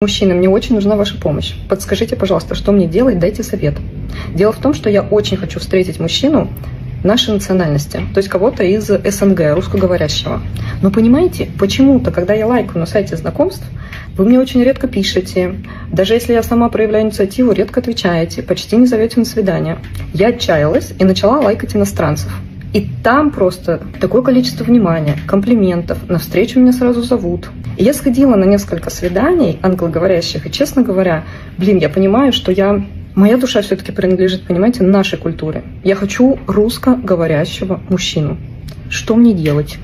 Мужчины, мне очень нужна ваша помощь. Подскажите, пожалуйста, что мне делать, дайте совет. Дело в том, что я очень хочу встретить мужчину нашей национальности, то есть кого-то из СНГ, русскоговорящего. Но понимаете, почему-то, когда я лайкаю на сайте знакомств, вы мне очень редко пишете. Даже если я сама проявляю инициативу, редко отвечаете, почти не зовете на свидание. Я отчаялась и начала лайкать иностранцев. И там просто такое количество внимания, комплиментов, навстречу меня сразу зовут. И я сходила на несколько свиданий англоговорящих, и, честно говоря, я понимаю, что моя душа все-таки принадлежит, понимаете, нашей культуре. Я хочу русскоговорящего мужчину. Что мне делать?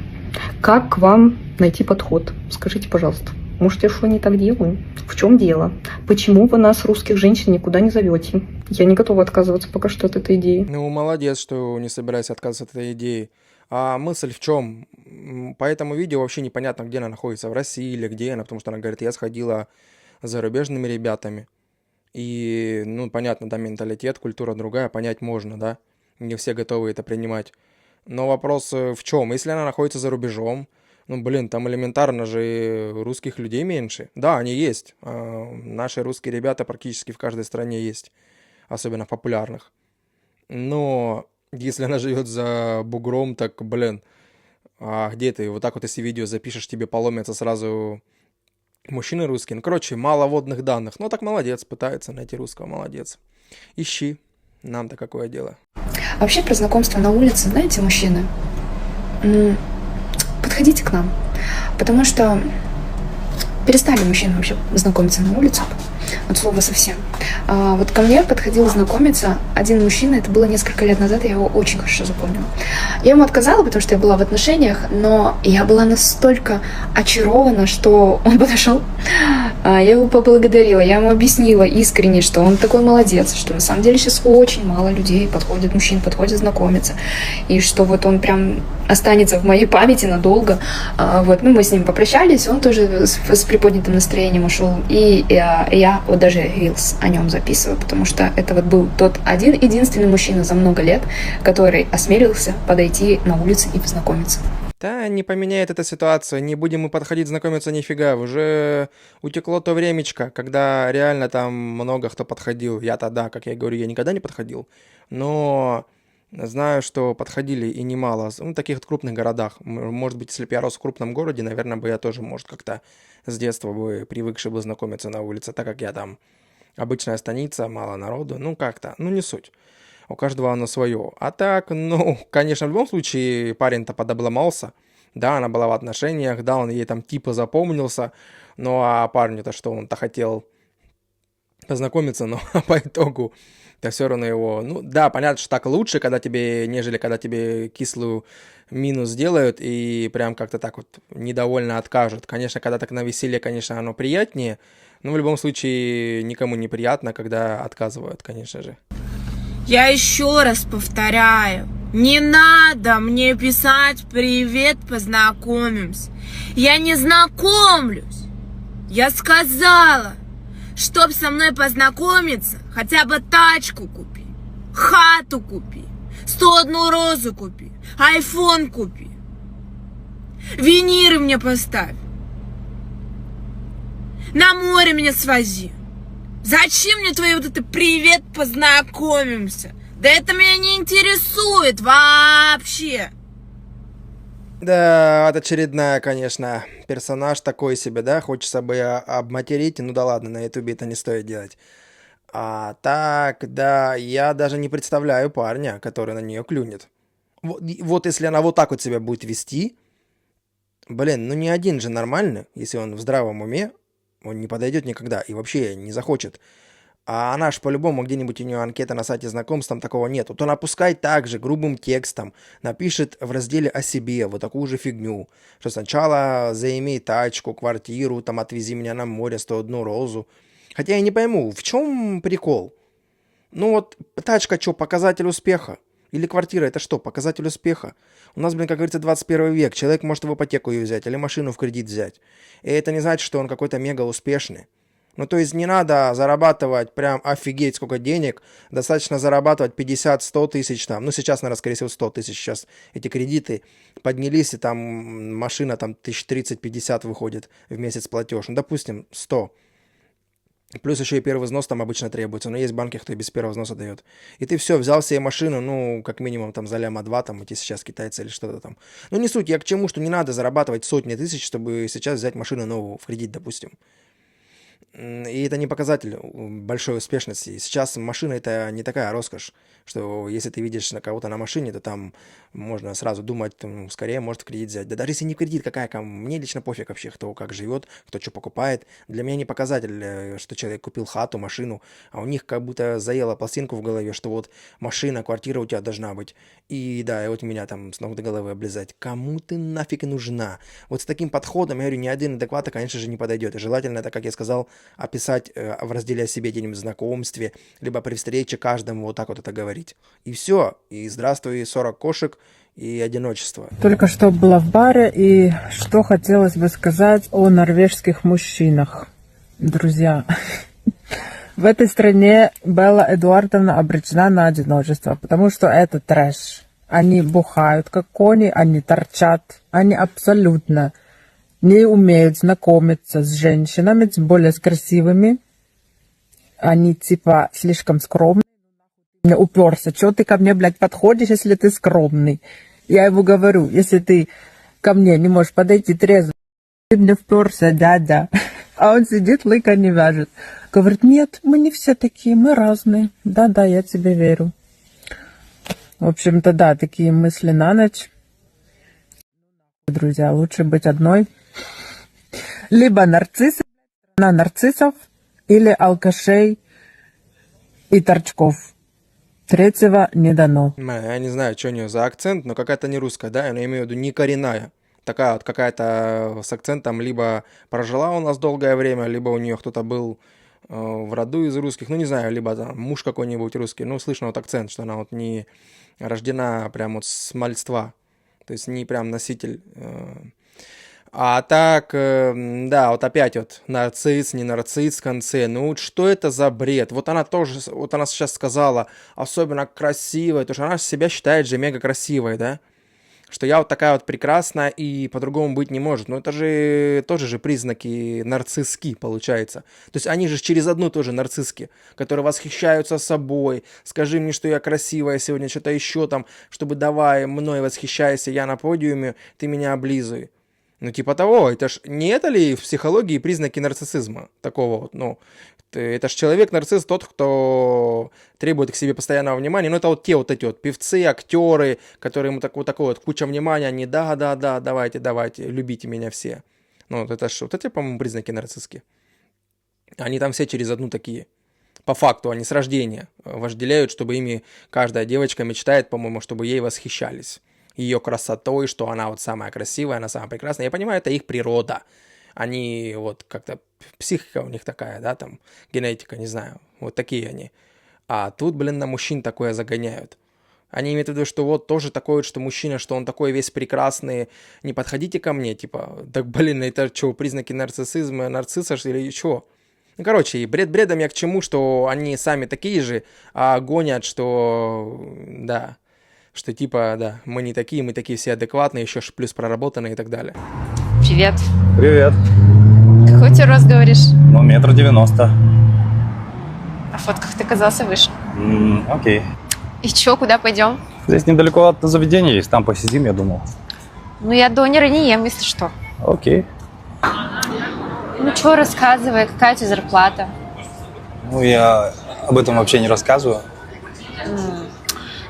Как к вам найти подход? Скажите, пожалуйста. Может, я что не так делаю? В чем дело? Почему вы нас, русских женщин, никуда не зовете? Я не готова отказываться пока что от этой идеи. Ну, молодец, что не собираюсь отказываться от этой идеи. А мысль в чем? По этому видео вообще непонятно, где она находится, в России или где она, потому что она говорит, я сходила с зарубежными ребятами. И, понятно, да, менталитет, культура другая, понять можно, да? Не все готовы это принимать. Но вопрос в чем? Если она находится за рубежом, там элементарно же русских людей меньше. Да, они есть. Наши русские ребята практически в каждой стране есть, особенно популярных. Но если она живет за бугром, так, а где ты? Вот так вот, если видео запишешь, тебе поломятся сразу мужчины русские. Мало водных данных. Так молодец, пытается найти русского, молодец. Ищи. Нам-то какое дело. Вообще про знакомство на улице, знаете, мужчины, подходите к нам, потому что перестали мужчины вообще знакомиться на улицах, от слова совсем. Вот ко мне подходил знакомиться один мужчина, это было несколько лет назад, я его очень хорошо запомнила. Я ему отказала, потому что я была в отношениях, но я была настолько очарована, что он подошел, я его поблагодарила, я ему объяснила искренне, что он такой молодец, что на самом деле сейчас очень мало людей мужчин подходят знакомиться, и что вот он прям останется в моей памяти надолго. Мы с ним попрощались, он тоже с приподнятым настроением ушел, и я вот даже рилс о нем записываю, потому что это вот был тот единственный мужчина за много лет, который осмелился подойти на улицу и познакомиться. Да, не поменяет эта ситуация, не будем мы подходить знакомиться нифига, уже утекло то времечко, когда реально там много кто подходил. Я-то, да, как я говорю, я никогда не подходил, но знаю, что подходили и немало, в таких вот крупных городах. Может быть, если бы я рос в крупном городе, наверное, бы я тоже, может, как-то с детства бы привыкший был знакомиться на улице, так как я там обычная станица, мало народу, не суть. У каждого оно свое. А так, конечно, в любом случае парень-то подобломался. Да, она была в отношениях, да, он ей там типа запомнился. Ну, а парню-то что, он-то хотел познакомиться, но по итогу то все равно его... да, понятно, что так лучше, нежели когда тебе кислую мину сделают и прям как-то так вот недовольно откажут. Конечно, когда так на веселье, конечно, оно приятнее, но в любом случае никому не приятно, когда отказывают, конечно же. Я еще раз повторяю, не надо мне писать «Привет, познакомимся». Я не знакомлюсь. Я сказала, чтоб со мной познакомиться, хотя бы тачку купи, хату купи, 101 розу купи, айфон купи, виниры мне поставь, на море меня свози. Зачем мне твои вот это «Привет, познакомимся»? Да это меня не интересует вообще. Да, это очередная, конечно, персонаж такой себе, да, хочется бы обматерить, да ладно, на ютубе это не стоит делать. А так, да, я даже не представляю парня, который на нее клюнет. Вот если она вот так вот себя будет вести, ни один же нормальный, если он в здравом уме, он не подойдет никогда и вообще не захочет. А она ж по-любому где-нибудь у нее анкета на сайте знакомств, там такого нет. Вот она пускай так же грубым текстом напишет в разделе о себе вот такую же фигню, что сначала заимей тачку, квартиру, там отвези меня на море, 101 розу. Хотя я не пойму, в чем прикол? Тачка что, показатель успеха? Или квартира это что, показатель успеха? У нас, как говорится, 21 век. Человек может в ипотеку ее взять или машину в кредит взять. И это не значит, что он какой-то мега успешный. То есть не надо зарабатывать прям офигеть сколько денег. Достаточно зарабатывать 50-100 тысяч там. Сейчас, наверное, скорее всего, 100 тысяч. Сейчас эти кредиты поднялись, и там машина там 1030-50 выходит в месяц платеж. Допустим, 100. Плюс еще и первый взнос там обычно требуется, но есть банки, кто и без первого взноса дает. И ты все, взял себе машину, ну, как минимум, там, за ляма 2, там, эти сейчас китайцы или что-то там. Ну, не суть, я к чему, что не надо зарабатывать сотни тысяч, чтобы сейчас взять машину новую в кредит, допустим. И это не показатель большой успешности. Сейчас машина это не такая роскошь, что если ты видишь на кого-то на машине, то там можно сразу думать, ну, скорее может в кредит взять. Да даже если не в кредит, мне лично пофиг вообще, кто как живет, кто что покупает. Для меня не показатель, что человек купил хату, машину, а у них как будто заело пластинку в голове, что вот машина, квартира у тебя должна быть. И да, и вот меня там с ног до головы облизать. Кому ты нафиг и нужна? Вот с таким подходом, я говорю, ни один адекват, конечно же, не подойдет. И желательно это, как я сказал, описать в разделе о себе где-нибудь в знакомстве, либо при встрече каждому вот так вот это говорить. И все. И здравствуй, 40 кошек и одиночество. Только что была в баре, и что хотелось бы сказать о норвежских мужчинах. Друзья, в этой стране Белла Эдуардовна обречена на одиночество, потому что это трэш. Они бухают, как кони, они торчат, они абсолютно не умеют знакомиться с женщинами, тем более с красивыми. Они типа слишком скромные. Мне уперся. Чего ты ко мне, блядь, подходишь, если ты скромный? Я ему говорю, если ты ко мне не можешь подойти трезво, ты мне вперся, дядя. А он сидит, лыка не вяжет. Говорит, нет, мы не все такие, мы разные. Да-да, я тебе верю. В общем-то, да, такие мысли на ночь. Друзья, лучше быть одной. Либо нарциссы, на нарциссов, или алкашей и торчков. Третьего не дано. Я не знаю, что у нее за акцент, но какая-то не русская, да, я имею в виду не коренная. Такая вот какая-то с акцентом, либо прожила у нас долгое время, либо у нее кто-то был в роду из русских, ну не знаю, либо там муж какой-нибудь русский, ну слышно вот акцент, что она вот не рождена прям вот с мальства, то есть не прям носитель. А так, да, вот опять вот нарцисс, не нарцисс в конце. Ну вот что это за бред? Вот она тоже, вот она сейчас сказала, особенно красивая, потому что она себя считает же мега красивой, да? Что я вот такая вот прекрасная и по-другому быть не может. Но это же тоже же признаки нарцисски получается. То есть они же через одну тоже нарцисски, которые восхищаются собой. Скажи мне, что я красивая сегодня, что-то еще там, чтобы давай мной восхищайся, я на подиуме, ты меня облизывай. Ну, типа того, это ж не это ли в психологии признаки нарциссизма такого вот, ну, это ж человек-нарцисс тот, кто требует к себе постоянного внимания, ну, это вот те вот эти вот певцы, актеры, которые ему вот такой вот куча внимания, они да-да-да, давайте, любите меня все. Ну, вот это ж, вот эти, по-моему, признаки нарцисски. Они там все через одну такие. По факту, они с рождения вожделеют, чтобы ими каждая девочка мечтает, по-моему, чтобы ей восхищались. Ее красотой, что она вот самая красивая, она самая прекрасная. Я понимаю, это их природа. Они вот как-то, психика у них такая, да, там, генетика, не знаю, вот такие они. А тут, блин, на мужчин такое загоняют. Они имеют в виду, что вот тоже такой вот, что мужчина, что он такой весь прекрасный, не подходите ко мне, типа, так, блин, это что, признаки нарциссизма, нарцисса или что? Ну, короче, и бред бредом я к чему, что они сами такие же, а гонят, что, да, что типа, да, мы не такие, мы такие все адекватные, еще плюс проработанные и так далее. Привет. Привет. Какой у тебя рост, говоришь? Ну, 1,90 м. На фотках ты казался выше. Окей. И чё, куда пойдем? Здесь недалеко от заведения есть, там посидим, я думал. Ну, я донеры не ем, если что. Окей. Ну, чё, рассказывай, какая у тебя зарплата? Ну, я об этом вообще не рассказываю.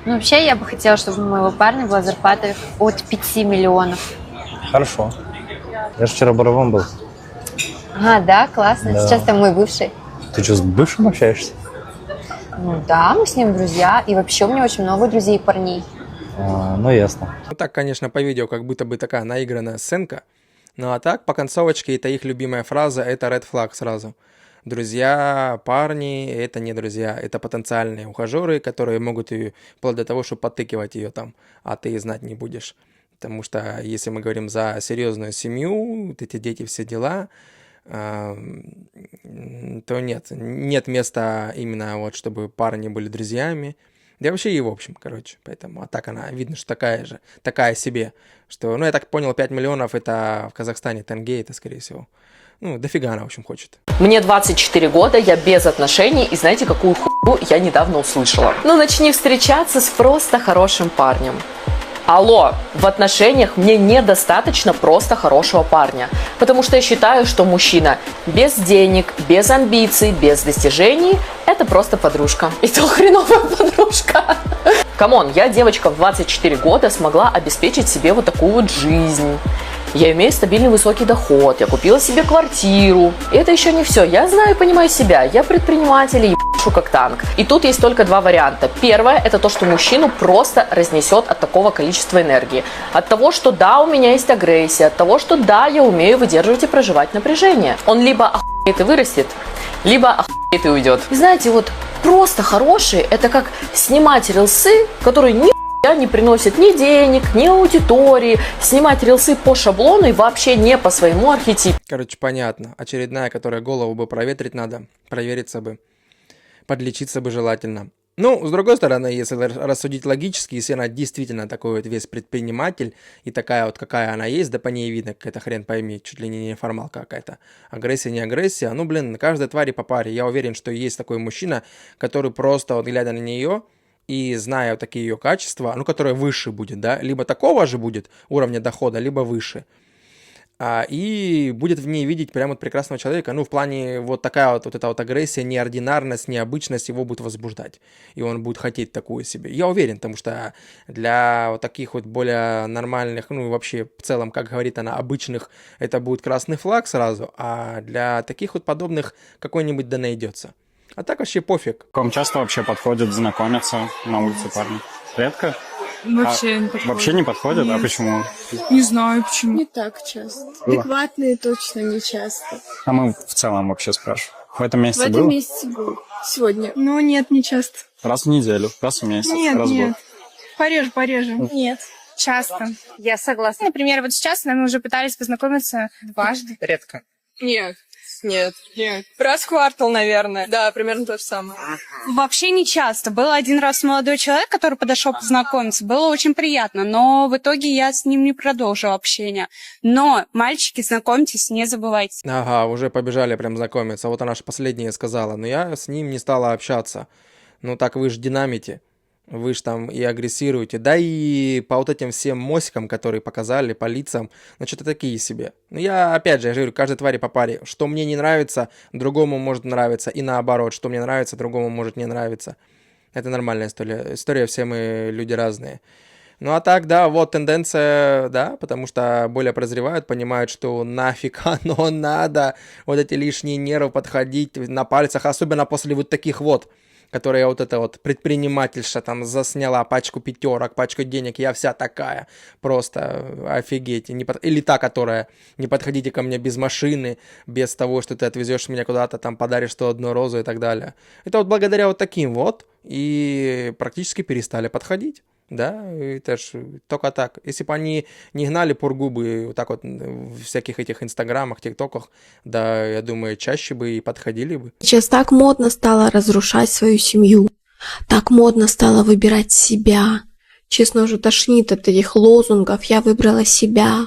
Ну, вообще, я бы хотела, чтобы у моего парня была зарплата от 5 миллионов. Хорошо. Я же вчера Боровом был. А, да, классно. Да. Сейчас ты мой бывший. Ты что, с бывшим общаешься? Ну да, мы с ним друзья. И вообще у меня очень много друзей и парней. Ну, ясно. Ну так, конечно, по видео как будто бы такая наигранная сценка. Ну а так, по концовочке, это их любимая фраза, это red flag сразу. Друзья, парни, это не друзья, это потенциальные ухажеры, которые могут и вплоть до того, чтобы подтыкивать ее там, а ты знать не будешь. Потому что если мы говорим за серьезную семью, вот эти дети, все дела, то нет места именно вот, чтобы парни были друзьями. Да и вообще и в общем, короче. Поэтому, а так она, видно, что такая себе. Что, ну, я так понял, 5 миллионов это в Казахстане тенге, это, скорее всего. Ну, дофига она, в общем, хочет. Мне 24 года, я без отношений, и знаете, какую хуйню я недавно услышала? Ну, начни встречаться с просто хорошим парнем. Алло, в отношениях мне недостаточно просто хорошего парня, потому что я считаю, что мужчина без денег, без амбиций, без достижений – это просто подружка. И то хреновая подружка. Камон, я, девочка в 24 года, смогла обеспечить себе вот такую вот жизнь. Я имею стабильный высокий доход, я купила себе квартиру. И это еще не все. Я знаю и понимаю себя. Я предприниматель и ебашу как танк. И тут есть только два варианта. Первое – это то, что мужчину просто разнесет от такого количества энергии. От того, что да, у меня есть агрессия. От того, что да, я умею выдерживать и проживать напряжение. Он либо охуеет и вырастет, либо охуеет и уйдет. И знаете, вот просто хороший – это как снимать рилсы, которые не приносит ни денег, ни аудитории, снимать рилсы по шаблону и вообще не по своему архетипу. Короче, понятно. Очередная, которая голову бы проветрить надо, провериться бы, подлечиться бы желательно. Ну, с другой стороны, если рассудить логически, если она действительно такой вот весь предприниматель и такая вот, какая она есть, да по ней видно, какая-то хрен пойми, чуть ли не неформалка какая-то. Агрессия, не агрессия. Ну, блин, каждой твари по паре. Я уверен, что есть такой мужчина, который просто, вот глядя на нее, и зная вот такие ее качества, ну, которая выше будет, да, либо такого же будет уровня дохода, либо выше, и будет в ней видеть прям вот прекрасного человека, ну, в плане вот такая вот эта вот агрессия, неординарность, необычность его будет возбуждать, и он будет хотеть такую себе. Я уверен, потому что для вот таких вот более нормальных, ну, вообще в целом, как говорит она, обычных, это будет красный флаг сразу, а для таких вот подобных какой-нибудь да найдется. А так вообще пофиг. К вам часто вообще подходят знакомиться на улице парни? Редко? Вообще не подходит. Вообще не подходят? Нет. А почему? Не знаю почему. Не так часто. Было. Адекватные точно не часто. А мы в целом вообще спрашиваем. В этом В месяце этом было? месяце был. Сегодня. Ну нет, не часто. Раз в неделю, раз в месяц, Нет, раз в нет. год. Пореже. Нет. Часто. Я согласна. Например, вот сейчас с нами уже пытались познакомиться дважды. Редко. Нет. Раз в квартал, наверное. Да, примерно то же самое. Вообще не часто. Был один раз молодой человек, который подошел познакомиться. Было очень приятно, но в итоге я с ним не продолжила общение. Но, мальчики, знакомьтесь, не забывайте. Ага, уже побежали прям знакомиться. Вот она же последняя сказала, но я с ним не стала общаться. Ну так вы же динамите. Вы же там и агрессируете, да и по вот этим всем мосикам, которые показали, по лицам, ну что-то такие себе. Ну я, опять же, я говорю, каждой твари по паре. Что мне не нравится, другому может нравиться, и наоборот, что мне нравится, другому может не нравиться. Это нормальная история, все мы люди разные. Ну а так, да, вот тенденция, да, потому что более прозревают, понимают, что нафиг оно надо, вот эти лишние нервы подходить на пальцах, особенно после вот таких вот, которая вот эта вот предпринимательша там засняла пачку пятерок, пачку денег, я вся такая, просто офигеть. Или та, которая не подходите ко мне без машины, без того, что ты отвезешь меня куда-то, там подаришь 101 розу и так далее. Это вот благодаря вот таким вот и практически перестали подходить. Да, это ж только так. Если бы они не гнали пургу бы вот так вот в всяких этих инстаграмах, тиктоках, да, я думаю, чаще бы и подходили бы. Сейчас так модно стало разрушать свою семью. Так модно стало выбирать себя. Честно, уже тошнит от этих лозунгов. Я выбрала себя.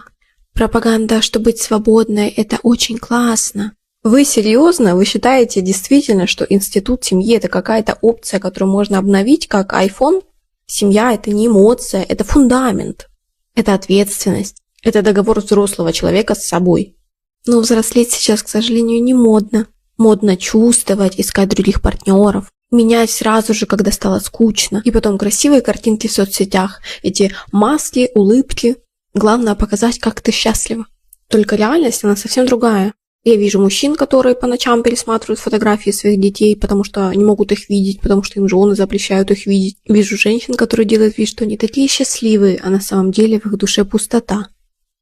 Пропаганда, что быть свободной, это очень классно. Вы серьезно? Вы считаете действительно, что институт семьи это какая-то опция, которую можно обновить, как iPhone? Семья – это не эмоция, это фундамент, это ответственность, это договор взрослого человека с собой. Но взрослеть сейчас, к сожалению, не модно. Модно чувствовать, искать других партнеров, менять сразу же, когда стало скучно. И потом красивые картинки в соцсетях, эти маски, улыбки. Главное показать, как ты счастлива. Только реальность, она совсем другая. Я вижу мужчин, которые по ночам пересматривают фотографии своих детей, потому что не могут их видеть, потому что им жены запрещают их видеть. Вижу женщин, которые делают вид, что они такие счастливые, а на самом деле в их душе пустота.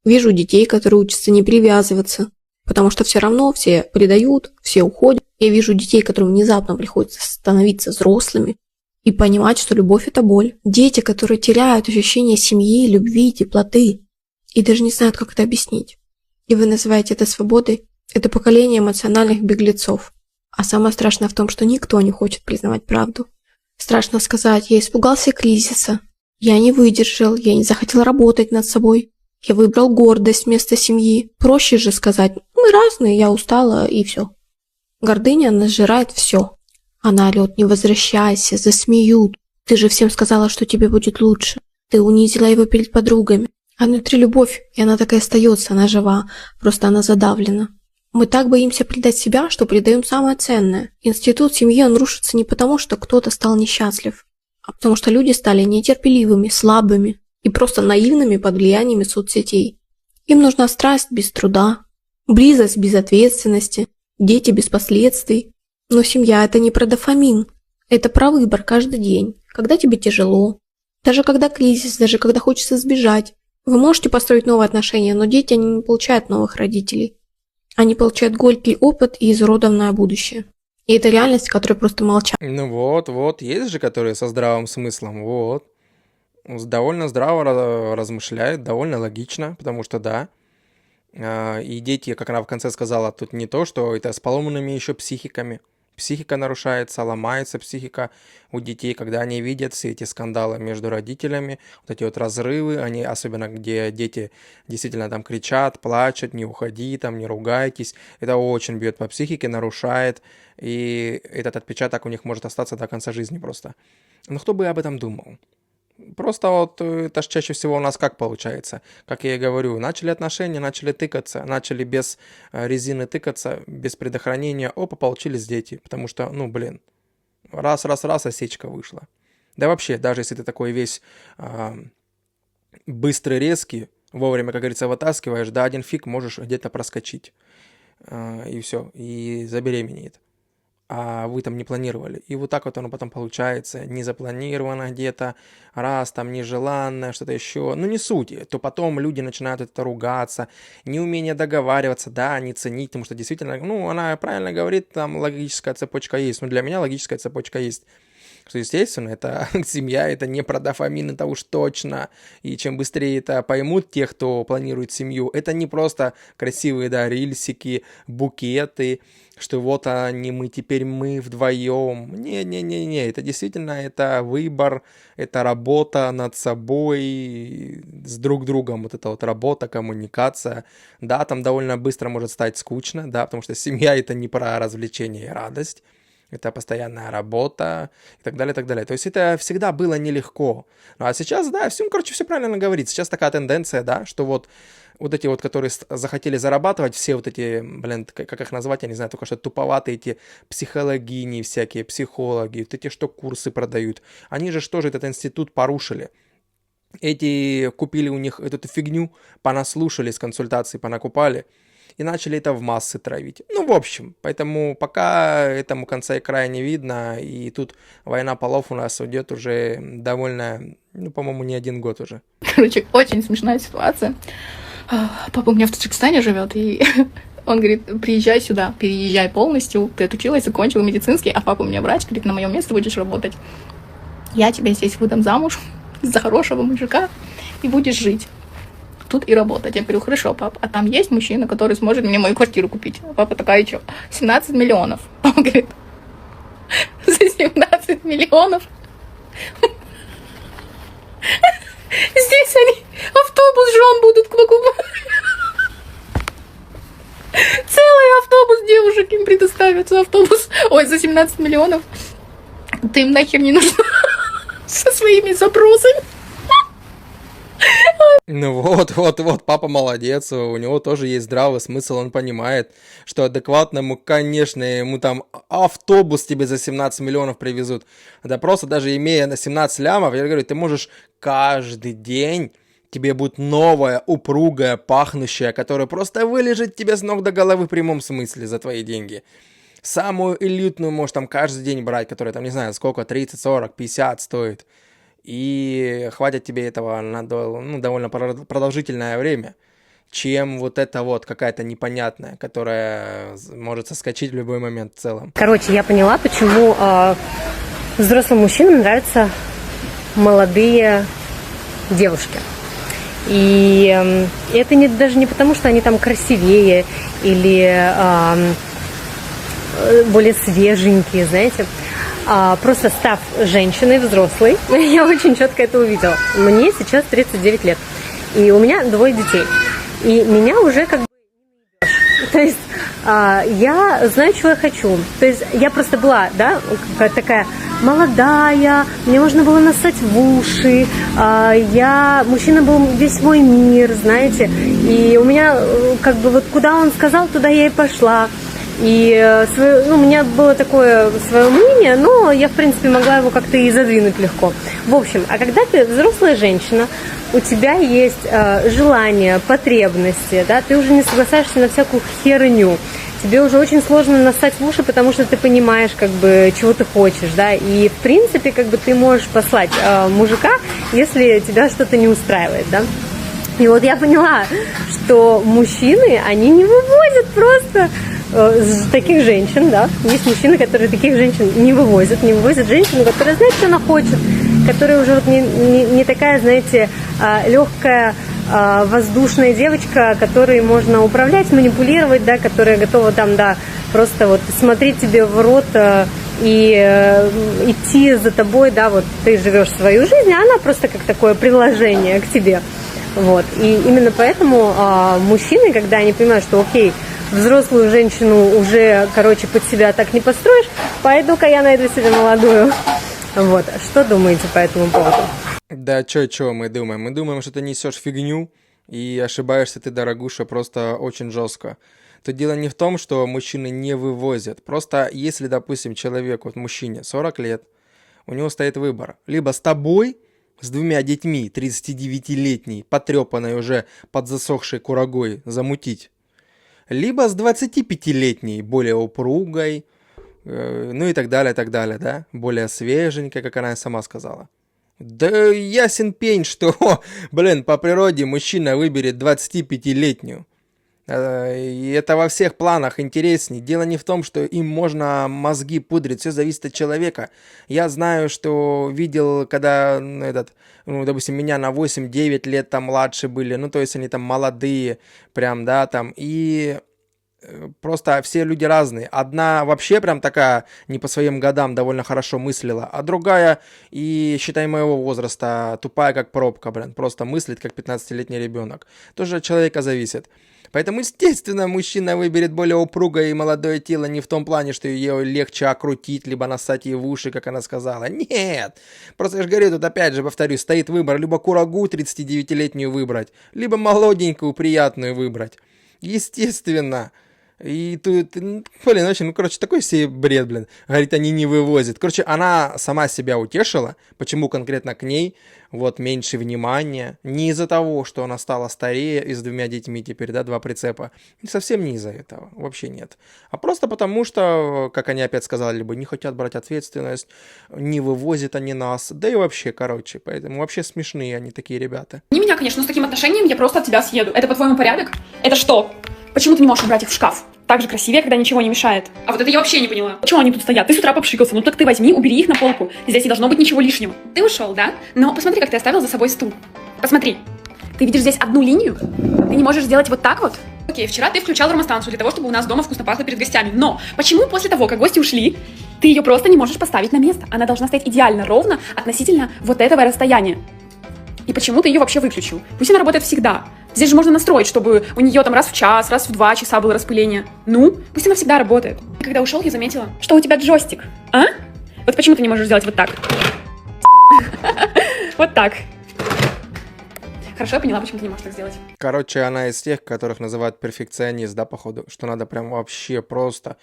Вижу детей, которые учатся не привязываться, потому что все равно все предают, все уходят. Я вижу детей, которым внезапно приходится становиться взрослыми и понимать, что любовь – это боль. Дети, которые теряют ощущение семьи, любви, теплоты и даже не знают, как это объяснить. И вы называете это свободой? Это поколение эмоциональных беглецов. А самое страшное в том, что никто не хочет признавать правду. Страшно сказать, я испугался кризиса. Я не выдержал, я не захотел работать над собой. Я выбрал гордость вместо семьи. Проще же сказать, мы разные, я устала и все. Гордыня, она сжирает все. Она орет, не возвращайся, засмеют. Ты же всем сказала, что тебе будет лучше. Ты унизила его перед подругами. А внутри любовь, и она так и остается, она жива, просто она задавлена. Мы так боимся предать себя, что предаем самое ценное. Институт семьи, он рушится не потому, что кто-то стал несчастлив, а потому что люди стали нетерпеливыми, слабыми и просто наивными под влиянием соцсетей. Им нужна страсть без труда, близость без ответственности, дети без последствий. Но семья – это не про дофамин, это про выбор каждый день, когда тебе тяжело, даже когда кризис, даже когда хочется сбежать. Вы можете построить новые отношения, но дети, они не получают новых родителей. Они получают горький опыт и изуродованное будущее. И это реальность, которая просто молчат. Ну вот, есть же, которые со здравым смыслом, вот. Довольно здраво размышляют, довольно логично, потому что да. И дети, как она в конце сказала, тут не то, что это с поломанными еще психиками. Психика нарушается, ломается психика у детей, когда они видят все эти скандалы между родителями, вот эти вот разрывы, они, особенно где дети действительно там кричат, плачут, не уходи, там не ругайтесь, это очень бьет по психике, нарушает, и этот отпечаток у них может остаться до конца жизни просто. Но кто бы об этом думал? Просто вот это ж чаще всего у нас как получается, как я и говорю, начали отношения, начали тыкаться, начали без резины тыкаться, без предохранения, опа, получились дети, потому что, раз, осечка вышла. Да вообще, даже если ты такой весь быстрый, резкий, вовремя, как говорится, вытаскиваешь, да, один фиг можешь где-то проскочить, и все, и забеременеет. А вы там не планировали. И вот так вот оно потом получается, не запланировано где-то, раз там нежеланное, что-то еще, не суть, то потом люди начинают это ругаться, неумение договариваться, да, не ценить, потому что действительно, она правильно говорит, там логическая цепочка есть, для меня логическая цепочка есть. Что, естественно, это семья, это не про дофамин, это уж точно. И чем быстрее это поймут те, кто планирует семью, это не просто красивые, да, рильсики, букеты, что вот они, теперь мы вдвоем. Не, это действительно, это выбор, это работа над собой, с друг другом, вот эта вот работа, коммуникация. Да, там довольно быстро может стать скучно, да, потому что семья это не про развлечение и радость. Это постоянная работа и так далее, и так далее. То есть это всегда было нелегко. Ну а сейчас, да, все правильно говорит. Сейчас такая тенденция, да, что вот эти вот, которые захотели зарабатывать, все вот эти, как их назвать, я не знаю, только что туповатые эти психологини всякие, психологи, вот эти, что курсы продают. Они же что же этот институт порушили? Эти купили у них эту фигню, понаслушались консультаций, понакупали. И начали это в массы травить. В общем, поэтому пока этому конца и края не видно, и тут война полов у нас идет уже довольно, по-моему, не 1 год уже. Короче, очень смешная ситуация. Папа у меня в Таджикистане живет, и он говорит, приезжай сюда, переезжай полностью, ты отучилась, закончила медицинский, а папа у меня врач, говорит, на моем месте будешь работать. Я тебя здесь выдам замуж за хорошего мужика, и будешь жить тут и работать. Я говорю, хорошо, пап, а там есть мужчина, который сможет мне мою квартиру купить? А папа такая, что? 17 миллионов. Папа говорит, за 17 миллионов? Здесь они автобус жен будут покупать. Целый автобус девушек им предоставится. Автобус, за 17 миллионов. Ты им нахер не нужна со своими запросами. Вот, папа молодец, у него тоже есть здравый смысл, он понимает, что адекватному, конечно, ему там автобус тебе за 17 миллионов привезут. Да просто даже имея на 17 лямов, я говорю, ты можешь каждый день, тебе будет новая, упругая, пахнущая, которая просто вылежит тебе с ног до головы в прямом смысле за твои деньги. Самую элитную можешь там каждый день брать, которая там, не знаю, сколько, 30, 40, 50 стоит. И хватит тебе этого на довольно продолжительное время, чем вот это вот какая-то непонятная, которая может соскочить в любой момент в целом. Короче, я поняла, почему взрослым мужчинам нравятся молодые девушки. И это даже не потому, что они там красивее или более свеженькие, знаете. просто став женщиной взрослой, я очень четко это увидела. Мне сейчас 39 лет, и у меня 2 детей. И меня уже как бы не наебешь. То есть я знаю, чего я хочу. То есть я просто была, да, такая молодая, мне можно было нассать в уши, мужчина был весь мой мир, знаете, и у меня как бы вот куда он сказал, туда я и пошла. И у меня было такое свое мнение, но я, в принципе, могла его как-то и задвинуть легко. В общем, а когда ты взрослая женщина, у тебя есть желания, потребности, да, ты уже не соглашаешься на всякую херню. Тебе уже очень сложно нассать в уши, потому что ты понимаешь, как бы, чего ты хочешь, да, и, в принципе, как бы, ты можешь послать мужика, если тебя что-то не устраивает, да. И вот я поняла, что мужчины, они не вывозят просто таких женщин, да. Есть мужчины, которые таких женщин не вывозят женщину, которая знает, что она хочет, которая уже вот не такая, знаете, легкая, воздушная девочка, которой можно управлять, манипулировать, да, которая готова там, да, просто вот смотреть тебе в рот и идти за тобой, да, вот ты живешь свою жизнь, а она просто как такое приложение к тебе. Вот. И именно поэтому мужчины, когда они понимают, что окей, взрослую женщину уже, короче, под себя так не построишь, пойду-ка я найду себе молодую. Вот. Что думаете по этому поводу? Да чё мы думаем? Мы думаем, что ты несешь фигню, и ошибаешься ты, дорогуша, просто очень жестко. Тут дело не в том, что мужчины не вывозят. Просто если, допустим, человек, вот мужчине 40 лет, у него стоит выбор. Либо с тобой, с 2 детьми, 39-летней, потрепанной уже подзасохшей курагой, замутить. Либо с 25-летней, более упругой, ну и так далее, да, более свеженькой, как она сама сказала. Да ясен пень, что, по природе мужчина выберет 25-летнюю. И это во всех планах интересней. Дело не в том, что им можно мозги пудрить, все зависит от человека. Я знаю, что видел, когда допустим, меня на 8-9 лет там младше были, то есть они там молодые, прям, да, там, и просто все люди разные. Одна вообще прям такая не по своим годам довольно хорошо мыслила, а другая, и считай моего возраста, тупая как пробка, просто мыслит как 15-летний ребенок. Тоже от человека зависит. Поэтому, естественно, мужчина выберет более упругое и молодое тело не в том плане, что ее легче окрутить, либо нассать ей в уши, как она сказала. Нет! Просто я же говорю, тут опять же повторюсь, стоит выбор, либо курагу 39-летнюю выбрать, либо молоденькую, приятную выбрать. Естественно. И тут, очень, такой себе бред, Говорит, они не вывозят. Она сама себя утешила. Почему конкретно к ней? Вот, меньше внимания. Не из-за того, что она стала старее и с 2 детьми теперь, да, 2 прицепа. И совсем не из-за этого. Вообще нет. А просто потому, что, как они опять сказали, либо не хотят брать ответственность, не вывозят они нас. Да и вообще, поэтому вообще смешные они такие ребята. Не меня, конечно, но с таким отношением я просто от тебя съеду. Это, по-твоему, порядок? Это что? Почему ты не можешь убрать их в шкаф? Так же красивее, когда ничего не мешает. А вот это я вообще не поняла. Почему они тут стоят? Ты с утра попшикался. Так ты возьми, убери их на полку. Здесь не должно быть ничего лишнего. Ты ушел, да? Но посмотри, как ты оставил за собой стул. Посмотри. Ты видишь здесь одну линию? Ты не можешь сделать вот так вот? Окей, вчера ты включал термостанцию для того, чтобы у нас дома вкусно пахло перед гостями. Но почему после того, как гости ушли, ты ее просто не можешь поставить на место? Она должна стоять идеально ровно относительно вот этого расстояния. И почему ты ее вообще выключил? Пусть она работает всегда. Здесь же можно настроить, чтобы у нее там раз в час, раз в 2 часа было распыление. Пусть она всегда работает. И когда ушел, я заметила, что у тебя джойстик. А? Вот почему ты не можешь сделать вот так? Вот так. Хорошо, я поняла, почему ты не можешь так сделать. Она из тех, которых называют перфекционист, да, походу? Что надо прям вообще просто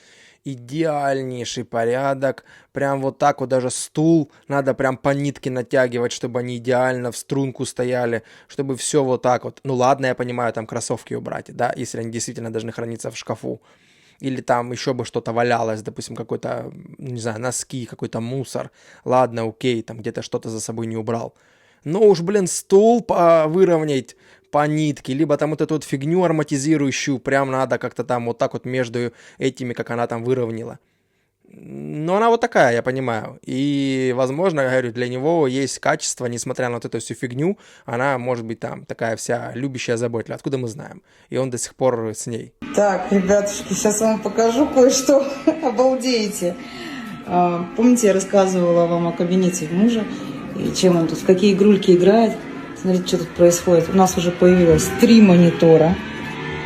идеальнейший порядок. Прям вот так вот даже стул надо прям по нитке натягивать, чтобы они идеально в струнку стояли, чтобы все вот так вот. Ладно, я понимаю, там кроссовки убрать, да, если они действительно должны храниться в шкафу. Или там еще бы что-то валялось, допустим, какой-то, не знаю, носки, какой-то мусор. Ладно, окей, там где-то что-то за собой не убрал. Но уж, стул выровнять по нитке, либо там вот эту вот фигню ароматизирующую прям надо как-то там вот так вот между этими, как она там выровняла. Но она вот такая, я понимаю. И, возможно, я говорю, для него есть качество, несмотря на вот эту всю фигню, она может быть там такая вся любящая, заботливая. Откуда мы знаем? И он до сих пор с ней. Так, ребятушки, сейчас вам покажу кое-что. Обалдеете. Помните, я рассказывала вам о кабинете мужа, и чем он тут, в какие игрульки играет. Смотрите, что тут происходит. У нас уже появилось 3 монитора.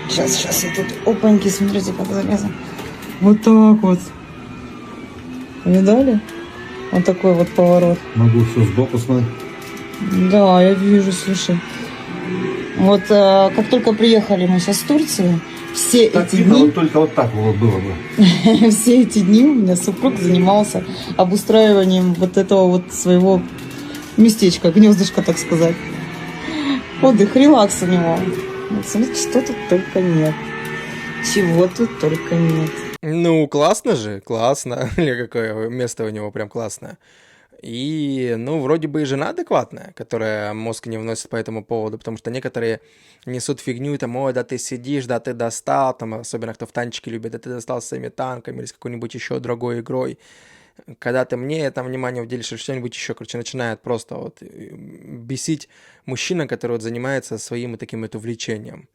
Сейчас я тут, опаньки, смотрите, как залезу. Вот так вот. Видали? Вот такой вот поворот. Могу все сбоку смотреть. Да, я вижу, слушай. Вот как только приехали мы сейчас с Турции, все Так эти видно, дни... вот только вот так вот было бы. Все эти дни у меня супруг занимался обустраиванием вот этого вот своего местечка, гнездышка, так сказать. Отдых, релакс у него. Вот смотрите, что тут только нет. Чего тут только нет. Ну, классно же, классно. Или какое место у него прям классное. И, ну, вроде бы и жена адекватная, которая мозг не вносит по этому поводу, потому что некоторые несут фигню, там, ой, да ты сидишь, да ты достал, там, особенно кто в танчики любит, да ты достал с своими танками или с какой-нибудь еще другой игрой. Когда ты мне там внимание уделишь или что-нибудь еще, короче, начинает просто вот бесить мужчина, который вот занимается своим вот таким вот увлечением.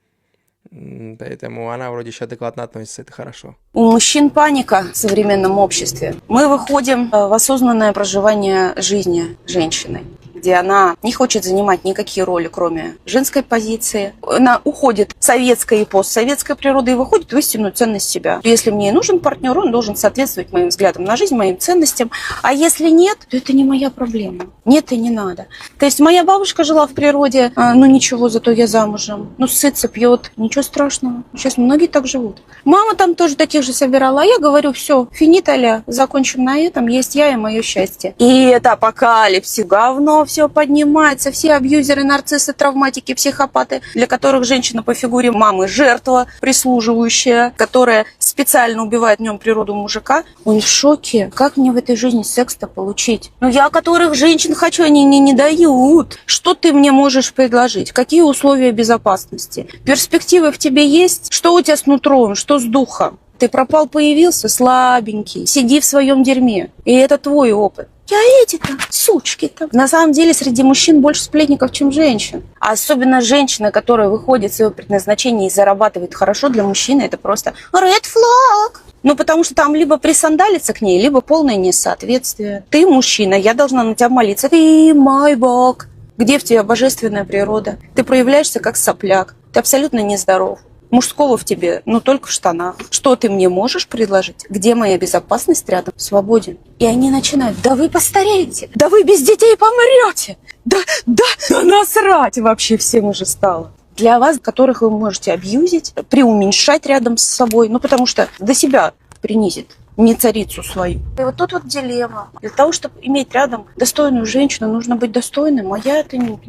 Поэтому она вроде еще адекватно относится, это хорошо. У мужчин паника в современном обществе. Мы выходим в осознанное проживание жизни женщины, где она не хочет занимать никакие роли, кроме женской позиции. Она уходит в советская и постсоветская природа и выходит в истинную ценность себя. Если мне нужен партнер, он должен соответствовать моим взглядам на жизнь, моим ценностям. А если нет, то это не моя проблема. Нет и не надо. То есть моя бабушка жила в природе, ну ничего, зато я замужем. Ну сытся, пьет, ничего страшного. Сейчас многие так живут. Мама там тоже таких же собирала, а я говорю, все, финита, закончим на этом, есть я и мое счастье. И это апокалипсис, говно, все поднимается, все абьюзеры, нарциссы, травматики, психопаты, для которых женщина по фигуре мамы жертва, прислуживающая, которая специально убивает в нем природу мужика. Он в шоке. Как мне в этой жизни секс-то получить? Ну я которых женщин хочу, они мне не дают. Что ты мне можешь предложить? Какие условия безопасности? Перспективы в тебе есть? Что у тебя с нутром? Что с духом? Ты пропал, появился, слабенький. Сиди в своем дерьме. И это твой опыт. Я эти-то, сучки-то. На самом деле среди мужчин больше сплетников, чем женщин. А особенно женщина, которая выходит в свое предназначение и зарабатывает хорошо, для мужчины это просто red flag. Ну, потому что там либо присандалиться к ней, либо полное несоответствие. Ты мужчина, я должна на тебя молиться. Ты мой бог. Где в тебе божественная природа? Ты проявляешься как сопляк. Ты абсолютно нездоров. Мужского в тебе, но только в штанах. Что ты мне можешь предложить? Где моя безопасность рядом? Свободен. И они начинают, да вы постареете, да вы без детей помрете, да насрать вообще всем уже стало. Для вас, которых вы можете абьюзить, преуменьшать рядом с собой, ну потому что до себя принизит. Не царицу свою. И вот тут вот дилемма. Для того, чтобы иметь рядом достойную женщину, нужно быть достойным, а я это не.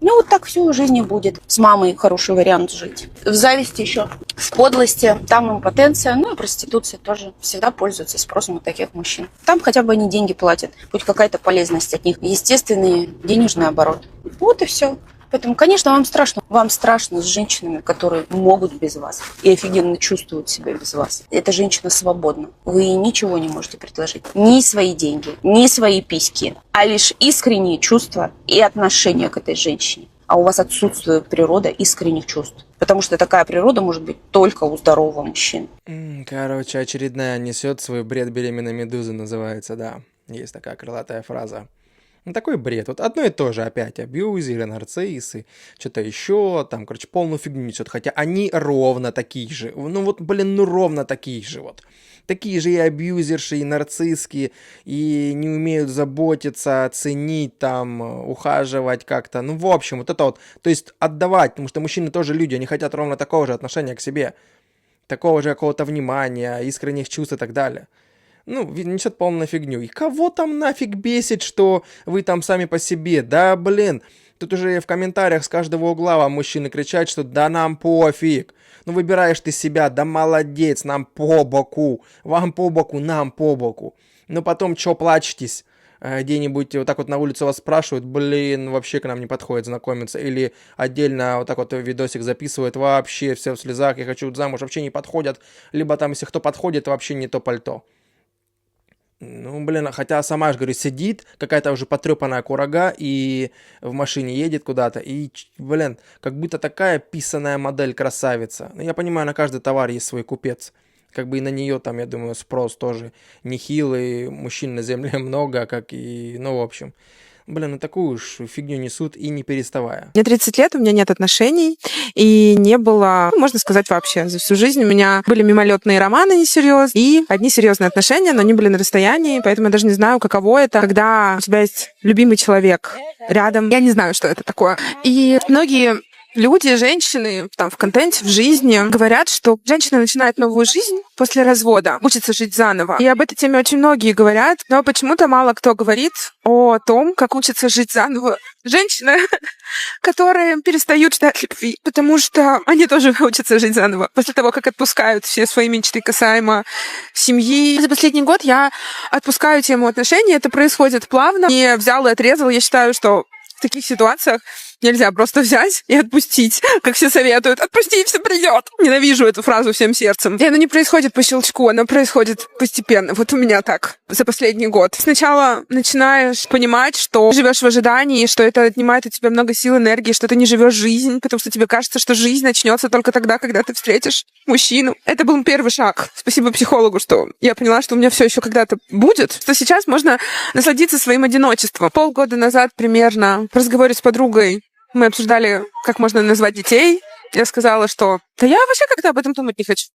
Ну вот так все в жизни будет. С мамой хороший вариант жить. В зависти еще, в подлости, там импотенция, ну и проституция тоже всегда пользуется спросом у таких мужчин. Там хотя бы они деньги платят, хоть какая-то полезность от них. Естественный денежный оборот. Вот и все. Поэтому, конечно, вам страшно. Вам страшно с женщинами, которые могут без вас и офигенно чувствуют себя без вас. Эта женщина свободна. Вы ей ничего не можете предложить. Ни свои деньги, ни свои письки, а лишь искренние чувства и отношения к этой женщине. А у вас отсутствует природа искренних чувств. Потому что такая природа может быть только у здорового мужчины. Короче, очередная несет свой бред беременной медузы, называется, да. Есть такая крылатая фраза. Ну, такой бред. Вот одно и то же опять. Абьюзеры, нарциссы, что-то еще, там, короче, полную фигню несет. Хотя они ровно такие же. Ну вот, блин, ну ровно такие же вот. Такие же и абьюзерши, и нарцисски, и не умеют заботиться, ценить, там, ухаживать как-то. Ну, в общем, вот это вот. То есть отдавать, потому что мужчины тоже люди, они хотят ровно такого же отношения к себе. Такого же какого-то внимания, искренних чувств и так далее. Ну, несет полную фигню. И кого там нафиг бесит, что вы там сами по себе? Да, блин. Тут уже в комментариях с каждого угла вам мужчины кричат, что да нам пофиг. Ну, выбираешь ты себя, да молодец, нам по боку. Вам по боку, нам по боку. Но потом что плачетесь? Где-нибудь вот так вот на улице вас спрашивают, блин, вообще к нам не подходит знакомиться. Или отдельно вот так вот видосик записывают, вообще все в слезах, я хочу замуж, вообще не подходят. Либо там, если кто подходит, вообще не то пальто. Ну, блин, хотя сама же, говорю, сидит, какая-то уже потрепанная курага и в машине едет куда-то, и, блин, как будто такая писаная модель красавица. Ну, я понимаю, на каждый товар есть свой купец. Как бы и на нее там, я думаю, спрос тоже нехилый, мужчин на земле много, как и, ну, в общем. Блин, ну такую уж фигню несут и не переставая. Мне 30 лет, у меня нет отношений, и не было, ну, можно сказать, вообще. За всю жизнь у меня были мимолетные романы несерьезные, и одни серьезные отношения, но они были на расстоянии, поэтому я даже не знаю, каково это, когда у тебя есть любимый человек рядом. Я не знаю, что это такое. И многие люди, женщины там в контенте, в жизни говорят, что женщина начинает новую жизнь после развода, учится жить заново. И об этой теме очень многие говорят, но почему-то мало кто говорит о том, как учатся жить заново женщины, которые перестают ждать любви, потому что они тоже учатся жить заново после того, как отпускают все свои мечты касаемо семьи. За последний год я отпускаю тему отношений, это происходит плавно. Не взял и отрезал. Я считаю, что в таких ситуациях нельзя просто взять и отпустить, как все советуют. Отпусти, и все придет. Ненавижу эту фразу всем сердцем. И она не происходит по щелчку, она происходит постепенно. Вот у меня так за последний год. Сначала начинаешь понимать, что живешь в ожидании, что это отнимает у тебя много сил, энергии, что ты не живешь жизнь, потому что тебе кажется, что жизнь начнется только тогда, когда ты встретишь мужчину. Это был первый шаг. Спасибо психологу, что я поняла, что у меня все еще когда-то будет, что сейчас можно насладиться своим одиночеством. Полгода назад примерно в разговоре с подругой мы обсуждали, как можно назвать детей. Я сказала, что да я вообще как-то об этом думать не хочу.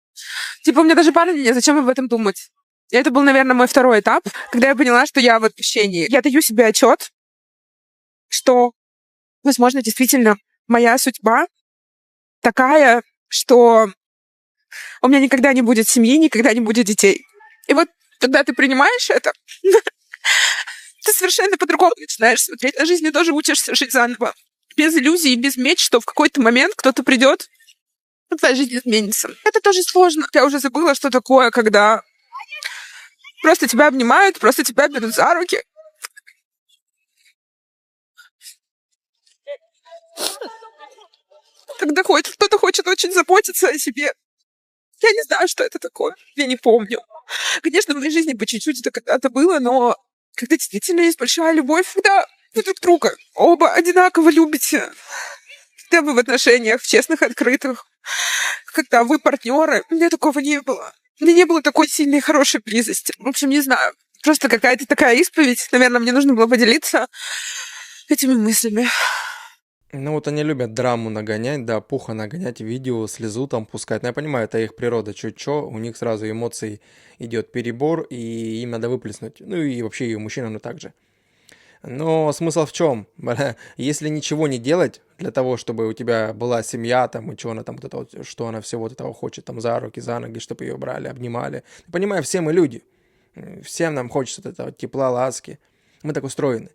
Типа, у меня даже парня нет, зачем об этом думать? И это был, наверное, мой второй этап, когда я поняла, что я в отпущении. Я даю себе отчет, что, возможно, действительно моя судьба такая, что у меня никогда не будет семьи, никогда не будет детей. И вот когда ты принимаешь это, ты совершенно по-другому начинаешь смотреть на жизнь и тоже учишься жить заново. Без иллюзий, без меч, что в какой-то момент кто-то придет, и твоя жизнь изменится. Это тоже сложно. Я уже забыла, что такое, когда просто тебя обнимают, просто тебя берут за руки. Когда кто-то хочет очень заботиться о себе. Я не знаю, что это такое. Я не помню. Конечно, в моей жизни по чуть-чуть это когда-то было, но когда действительно есть большая любовь, когда вы друг друга оба одинаково любите, когда вы в отношениях, в честных, открытых, когда вы партнеры. У меня такого не было. У меня не было такой сильной, хорошей близости. В общем, не знаю. Просто какая-то такая исповедь. Наверное, мне нужно было поделиться этими мыслями. Ну вот они любят драму нагонять, да, пуха нагонять, видео, слезу там пускать. Но я понимаю, это их природа, чуть-чуть, у них сразу эмоций идет перебор, и им надо выплеснуть. Ну и вообще и у мужчин, ну так же. Но смысл в чем? Если ничего не делать для того, чтобы у тебя была семья, там, и что она там, вот это вот, что она всего вот этого хочет, там, за руки, за ноги, чтобы ее брали, обнимали. Понимаю, все мы люди. Всем нам хочется вот этого тепла, ласки. Мы так устроены.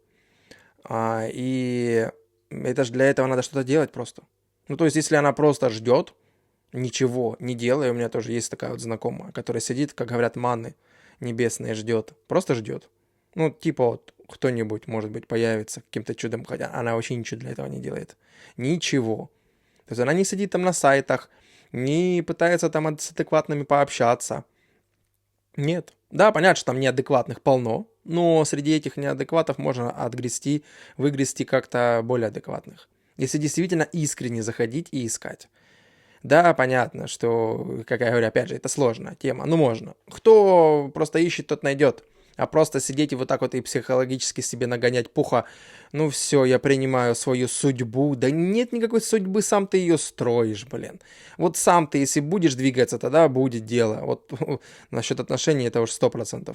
И это же для этого надо что-то делать просто. Ну, то есть, если она просто ждет, ничего не делая, у меня тоже есть такая вот знакомая, которая сидит, как говорят, манны небесные, ждет. Просто ждет. Ну, типа вот кто-нибудь, может быть, появится каким-то чудом, хотя она вообще ничего для этого не делает. Ничего. То есть она не сидит там на сайтах, не пытается там с адекватными пообщаться. Нет. Да, понятно, что там неадекватных полно, но среди этих неадекватов можно отгрести, выгрести как-то более адекватных. Если действительно искренне заходить и искать. Да, понятно, что, как я говорю, опять же, это сложная тема, но можно. Кто просто ищет, тот найдет. А просто сидеть и вот так вот и психологически себе нагонять пуха, ну все, я принимаю свою судьбу. Да нет никакой судьбы, сам ты ее строишь, блин. Вот сам ты, если будешь двигаться, тогда будет дело. Вот насчет отношений это уж 100%.